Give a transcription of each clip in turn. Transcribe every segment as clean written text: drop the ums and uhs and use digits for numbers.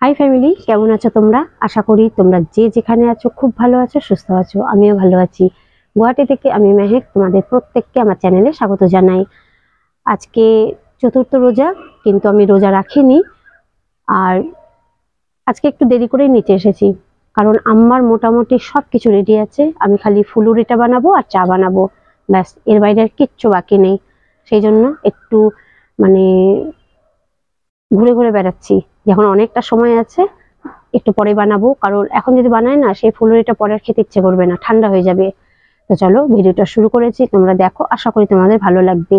High family, কেমন আছো তোমরা? আশা করি তোমরা যে যেখানে আছো খুব ভালো আছো, সুস্থ আছো। আমিও ভালো আছি। গুয়াহাটি থেকে আমি মেহেক তোমাদের প্রত্যেককে আমার চ্যানেলে স্বাগত জানাই। আজকে চতুর্থ রোজা, কিন্তু আমি রোজা রাখিনি। আর আজকে একটু দেরি করেই নিচে এসেছি, কারণ আমার মোটামুটি সব কিছু রেডি আছে। আমি খালি ফুলুরিটা বানাবো আর চা বানাবো, ব্যাস। এর বাইরে আর কিচ্ছু বাকি নেই। সেই জন্য একটু মানে ঘুরে ঘুরে বেড়াচ্ছি। যখন অনেকটা সময় আছে একটু পরে বানাবো, কারণ এখন যদি বানাই না সেই ফুলুরিটা পরে আর খেতে ইচ্ছে করবে না, ঠান্ডা হয়ে যাবে। তো চলো, ভিডিওটা শুরু করেছি, তোমরা দেখো, আশা করি তোমাদের ভালো লাগবে।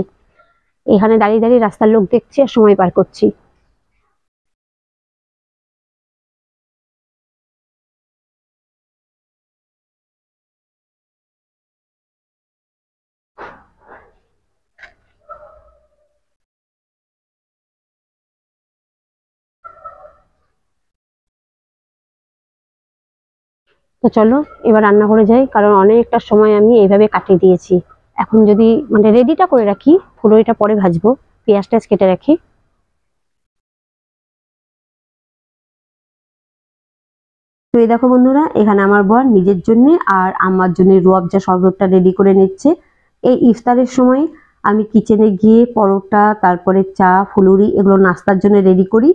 এখানে দাঁড়িয়ে দাঁড়িয়ে রাস্তার লোক দেখছি আর সময় পার করছি। তো চলো এবার রান্না করে যাই, কারণ অনেকটা সময় আমি এইভাবে কাটিয়ে দিয়েছি। এখন যদি মানে রেডিটা করে রাখি, ফুলুরিটা পরে ভাজবো, পেঁয়াজ টেয়াজ কেটে রাখি। তো এই দেখো বন্ধুরা, এখানে আমার বর নিজের জন্য আর আমার জন্য রুয়াবজা শরবতটা রেডি করে নিচ্ছে। এই ইফতারের সময় আমি কিচেনে গিয়ে পরোটা, তারপরে চা, ফুলুরি এগুলো নাস্তার জন্য রেডি করি।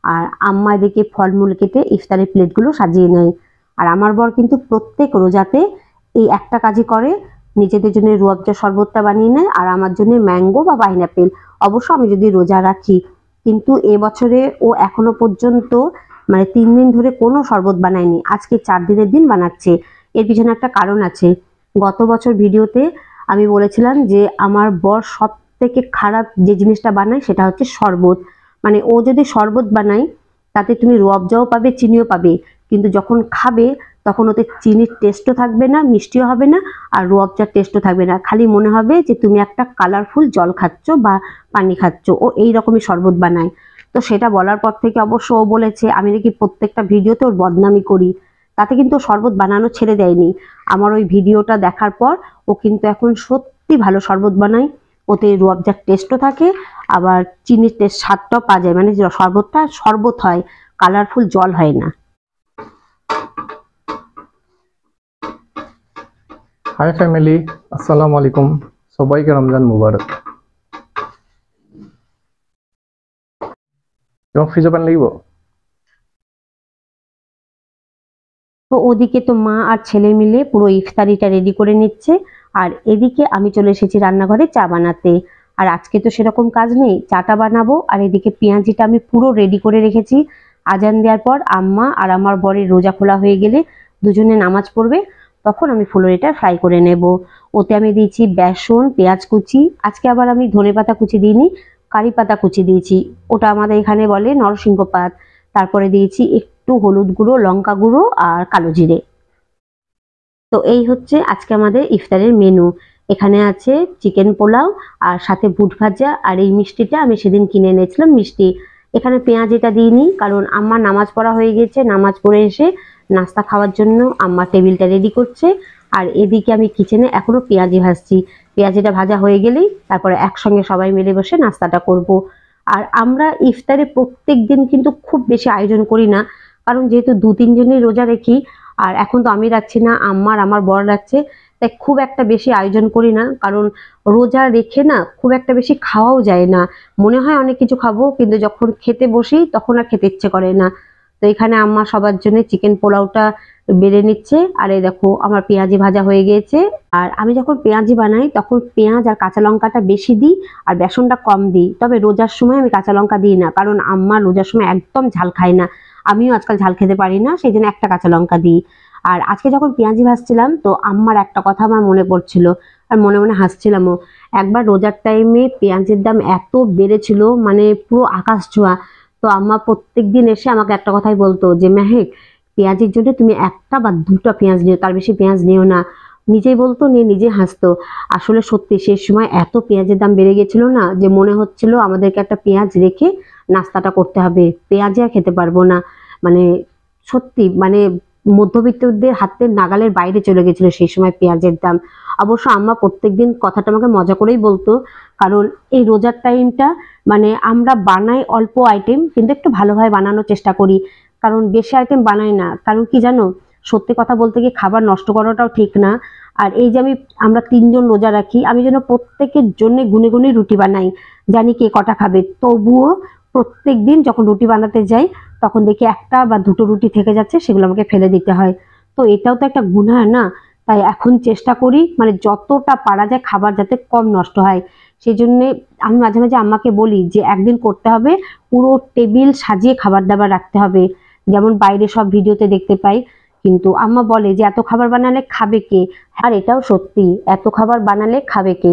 আর আম্মা এদিকে ফলমূল কেটে ইফতারের প্লেটগুলো সাজিয়ে নেয়। আর আমার বর কিন্তু প্রত্যেক রোজাতে এই একটা কাজই করে, নিজেদের জন্য রুয়াবজা শরবতটা বানিয়ে নেয় আর আমার জন্য ম্যাঙ্গো বা পাইনাপেল। অবশ্য আমি যদি রোজা রাখি, কিন্তু এবছরে ও এখনো পর্যন্ত মানে 3 দিন ধরে কোনো শরবত বানায়নি, আজকে 4 দিনের দিন বানাচ্ছে। এর পিছনে একটা কারণ আছে। গত বছর ভিডিওতে আমি বলেছিলাম যে আমার বর সব থেকে খারাপ যে জিনিসটা বানায় সেটা হচ্ছে শরবত। মানে ও যদি শরবত বানায় তাতে তুমি রুয়াবজাও পাবে, চিনিও পাবে, কিন্তু যখন খাবে তখন ওতে চিনির টেস্টও থাকবে না, মিষ্টিও হবে না, আর রুয়াবজার টেস্টও থাকবে না। খালি মনে হবে যে তুমি একটা কালারফুল জল খাচ্ছ বা পানি খাচ্ছ। ও এই রকমই শরবত বানায়। তো সেটা বলার পর থেকে অবশ্য ও বলেছে আমি নাকি প্রত্যেকটা ভিডিওতে ওর বদনামি করি। তাতে কিন্তু শরবত বানানো ছেড়ে দেয়নি। আমার ওই ভিডিওটা দেখার পর ও কিন্তু এখন সত্যি ভালো শরবত বানায়। ওতে রুয়াবজার টেস্টও থাকে, আবার চিনির টেস্ট স্বাদটাও পাওয়া যায়, মানে শরবতটা শরবত হয়, কালারফুল জল হয় না। হাই ফ্যামিলি, আসসালামু আলাইকুম। সবাইকে রমজান মুবারক। এবং ফ্রিজে পানি লাগিব। তো ওদিকে তো মা আর ছেলে মিলে পুরো ইফতারিটা রেডি করে নিচ্ছে, আর এদিকে আমি চলে এসেছি রান্নাঘরে চা বানাতে। আর আজকে তো সেরকম কাজ নেই, চাটা বানাবো। আর এদিকে পেঁয়াজিটা আমি পুরো রেডি করে রেখেছি। আজান দেওয়ার পর আম্মা আর আমার বরের রোজা খোলা হয়ে গেলে দুজনে নামাজ পড়বে, তখন আমি ফুলুরিটা ফ্রাই করে নেব। ওতে আমি দিয়েছি বেসন, পেঁয়াজ কুচি, আজকে আবার আমি ধনেপাতা কুচি দিইনি, কারি পাতা কুচি দিয়েছি, ওটা আমাদের এখানে বলে নরসিংহ পাত। তারপরে দিয়েছি একটু হলুদ গুঁড়ো, লঙ্কা গুঁড়ো আর কালো জিরে। তো এই হচ্ছে আজকে আমাদের ইফতারের মেনু। এখানে আছে চিকেন পোলাও আর সাথে বুট ভাজা, আর এই মিষ্টিটা আমি সেদিন কিনে এনেছিলাম মিষ্টি। এখানে পেঁয়াজ এটা দিইনি, কারণ আম্মা নামাজ পড়া হয়ে গেছে, নামাজ পড়ে এসে নাস্তা খাওয়ার জন্য আম্মা টেবিলটা রেডি করছে। আর এদিকে আমি কিচেনে এখনো পেঁয়াজি ভাজছি। পেঁয়াজিটা ভাজা হয়ে গেলেই তারপরে একসঙ্গে সবাই মিলে বসে নাস্তাটা করব। আর আমরা ইফতারে প্রত্যেক দিন কিন্তু খুব বেশি আয়োজন করি না, কারণ যেহেতু 2-3 জনই রোজা রেখি। আর এখন তো আমি রাখছি না, আম্মা আর আমার বর রাখছে, তাই খুব একটা বেশি আয়োজন করি না। কারণ রোজা রেখে না খুব একটা বেশি খাওয়াও যায় না। মনে হয় অনেক কিছু খাবো, কিন্তু যখন খেতে বসি তখন আর খেতে ইচ্ছে করে না। তো এখানে আম্মা সবার জন্য চিকেন পোলাওটা বেড়ে নিচ্ছে। আর এই দেখো আমার পেঁয়াজি ভাজা হয়ে গিয়েছে। আর আমি যখন পেঁয়াজি বানাই তখন পেঁয়াজ আর কাঁচা লঙ্কাটা বেশি দিই আর বেসনটা কম দিই। তবে রোজার সময় আমি কাঁচা লঙ্কা দিই না, কারণ আম্মা রোজার সময় একদম ঝাল খায় না। আমিও আজকাল ঝাল খেতে পারি না, সেই জন্য একটা কাঁচা লঙ্কা দিই। আর আজকে যখন পেঁয়াজি ভাজছিলাম তো আম্মার একটা কথা আমার মনে পড়ছিল, আর মনে মনে হাসছিলামও। একবার রোজার টাইমে পেঁয়াজের দাম এত বেড়েছিল, মানে পুরো আকাশ ছোঁয়া। তো আম্মা প্রত্যেকদিন এসে আমাকে একটা কথাই বলতো যে মেহেক, পেঁয়াজের জন্য তুমি একটা বা দুটো পেঁয়াজ নিও, তার বেশি পেঁয়াজ নিও না। নিজেই বলতো, নিয়ে নিজে হাসতো। আসলে সত্যি সেই সময় এত পেঁয়াজের দাম বেড়ে গেছিল না, যে মনে হচ্ছিল আমাদেরকে একটা পেঁয়াজ রেখে নাস্তাটা করতে হবে, পেঁয়াজে আর খেতে পারবো না। মানে সত্যি মানে মধ্যবিত্তদের হাতের নাগালের বাইরে চলে গেছিল সেই সময় পেঁয়াজের দাম। অবশ্য আম্মা প্রত্যেকদিন কথাটা আমাকে মজা করেই বলতো, কারণ এই রোজার টাইমটা মানে আমরা বানাই অল্প আইটেম, কিন্তু একটু ভালোভাবে বানানোর চেষ্টা করি। কারণ বেশি আইটেম বানাই না, কারণ কি জানো, সত্যি কথা বলতে গিয়ে খাবার নষ্ট করাটাও ঠিক না। আর এই যে আমরা 3 জন রোজা রাখি, আমি যেন প্রত্যেকের জন্য গুনে গুনে রুটি বানাই, জানি কে কটা খাবে, তবুও প্রত্যেক দিন যখন রুটি বানাতে যাই তখন দেখি 1টা বা 2টো রুটি থেকে যাচ্ছে, সেগুলো আমাকে ফেলে দিতে হয়। তো এটাও তো একটা গুনাহ না। তাই এখন চেষ্টা করি মানে যতটা পারা যায় খাবার যাতে কম নষ্ট হয়। সেই জন্যে আমি মাঝে মাঝে আম্মাকে বলি যে একদিন করতে হবে, পুরো টেবিল সাজিয়ে খাবার দাবার রাখতে হবে, যেমন বাইরে সব ভিডিওতে দেখতে পাই। কিন্তু আম্মা বলে যে এত খাবার বানালে খাবে কে? আর এটাও সত্যি, এত খাবার বানালে খাবে কে?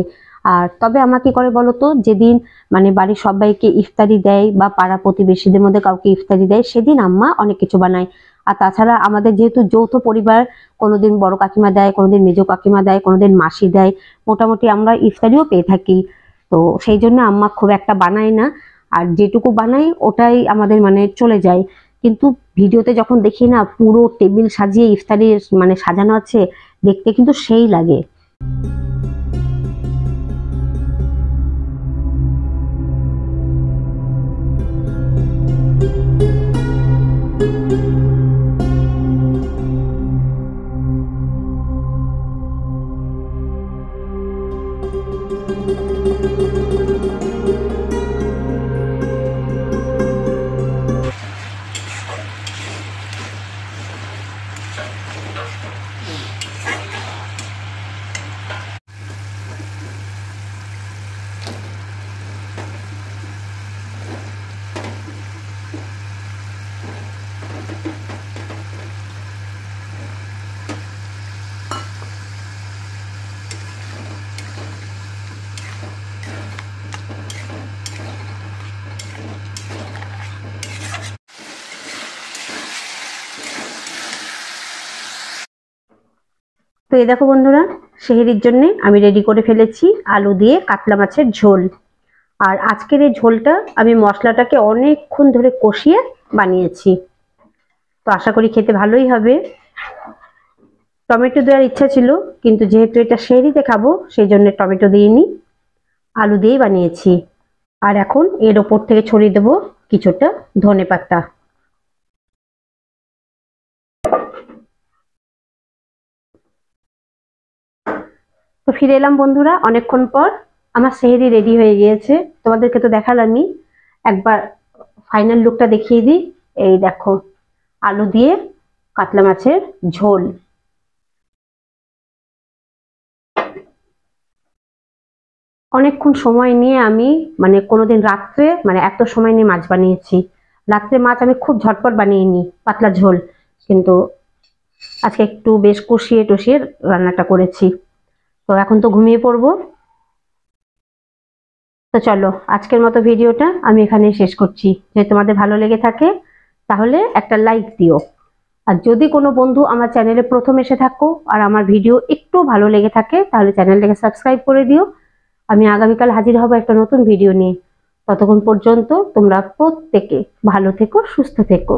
আর তবে আম্মা কি করে বলতো, যেদিন মানে বাড়ির সবাইকে ইফতারি দেয় বা পাড়া প্রতিবেশীদের মধ্যে কাউকে ইফতারি দেয়, সেদিন আম্মা অনেক কিছু বানায়। আর তাছাড়া আমাদের যেহেতু যৌথ পরিবার, কোনোদিন বড় কাকিমা দেয়, কোনোদিন মেজো কাকিমা দেয়, কোনোদিন মাসি দেয়, মোটামুটি আমরা ইফতারিও পেয়ে থাকি। তো সেই জন্য আম্মা খুব একটা বানায় না, আর যেটুকু বানাই ওটাই আমাদের মানে চলে যায়। কিন্তু ভিডিওতে যখন দেখি না পুরো টেবিল সাজিয়ে ইফতারি মানে সাজানো আছে, দেখতে কিন্তু সেই লাগে। তো এই দেখো বন্ধুরা, সেহরির জন্য আমি রেডি করে ফেলেছি আলু দিয়ে কাতলা মাছের ঝোল। আর আজকের এই ঝোলটা আমি মশলাটাকে অনেকক্ষণ ধরে কষিয়ে বানিয়েছি, তো আশা করি খেতে ভালোই হবে। টমেটো দেওয়ার ইচ্ছা ছিল, কিন্তু যেহেতু এটা সেহরিতে খাবো সেই জন্য টমেটো দিইনি, আলু দিয়েই বানিয়েছি। আর এখন এর ওপর থেকে ছড়িয়ে দেবো কিছুটা ধনেপাতা। তো ফিরে এলাম বন্ধুরা অনেকক্ষণ পর, আমার সেহরি রেডি হয়ে গিয়েছে। তোমাদেরকে তো দেখালামই, একবার ফাইনাল লুকটা দেখিয়ে দিই। এই দেখো, আলু দিয়ে কাতলা মাছের ঝোল। অনেকক্ষণ সময় নিয়ে আমি মানে কোনোদিন রাত্রে মানে এত সময় নিয়ে মাছ বানিয়েছি। রাত্রে মাছ আমি খুব ঝটপট বানিয়ে নিই, পাতলা ঝোল, কিন্তু আজকে একটু বেশ কষিয়ে টষিয়ে রান্নাটা করেছি। তো এখন তো ঘুমিয়ে পড়বো। তো চলো আজকের মতো ভিডিওটা আমি এখানেই শেষ করছি। যদি তোমাদের ভালো লেগে থাকে তাহলে একটা লাইক দিও। আর যদি কোনো বন্ধু আমার চ্যানেলে প্রথম এসে থাকো আর আমার ভিডিও একটু ভালো লেগে থাকে, তাহলে চ্যানেলটাকে সাবস্ক্রাইব করে দিও। আমি আগামীকাল হাজির হব একটা নতুন ভিডিও নিয়ে। ততক্ষণ পর্যন্ত তোমরা প্রত্যেকে ভালো থেকো, সুস্থ থেকো।